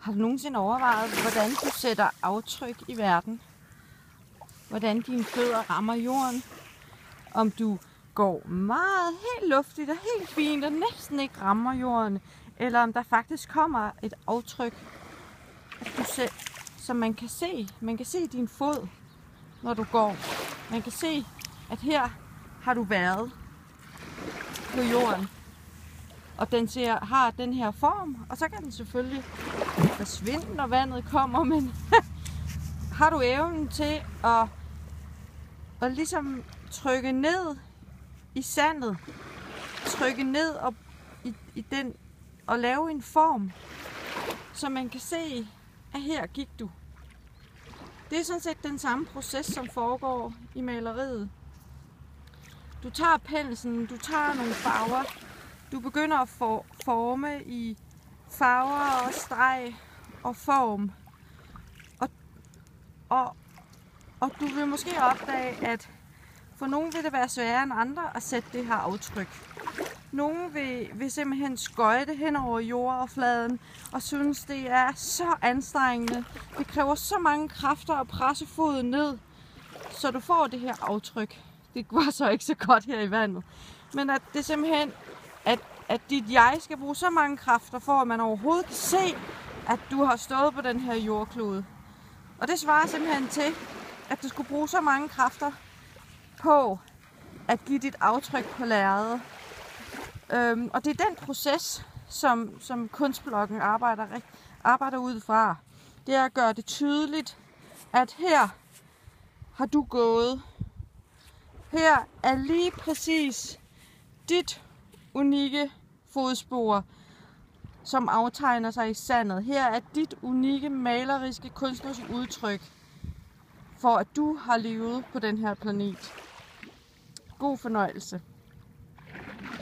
Har du nogensinde overvejet, hvordan du sætter aftryk i verden? Hvordan dine fødder rammer jorden? Om du går meget helt luftigt og helt fint og næsten ikke rammer jorden? Eller om der faktisk kommer et aftryk, som man kan se. Man kan se din fod, når du går. Man kan se, at her har du været på jorden. Og den har den her form, og så kan den selvfølgelig forsvinde, når vandet kommer, men har du evnen til at ligesom trykke ned i sandet, trykke ned i den og lave en form, så man kan se, at her gik du. Det er sådan set den samme proces, som foregår i maleriet. Du tager penslen, du tager nogle farver, du begynder at forme i farver og streg og form. Og du vil måske opdage, at for nogen vil det være sværere end andre at sætte det her aftryk. Nogle vil simpelthen skøjte hen over jordoverfladen og synes, det er så anstrengende. Det kræver så mange kræfter at presse foden ned, så du får det her aftryk. Det var så ikke så godt her i vandet. Men at det simpelthen, at dit jeg skal bruge så mange kræfter, for at man overhovedet kan se, at du har stået på den her jordklode. Og det svarer simpelthen til, at du skulle bruge så mange kræfter på at give dit aftryk på lærredet. Og det er den proces, som kunstblokken arbejder ud fra. Det er at gøre det tydeligt, at her har du gået. Her er lige præcis dit unikke fodspor, som aftegner sig i sandet. Her er dit unikke maleriske kunstneriske udtryk for, at du har levet på den her planet. God fornøjelse.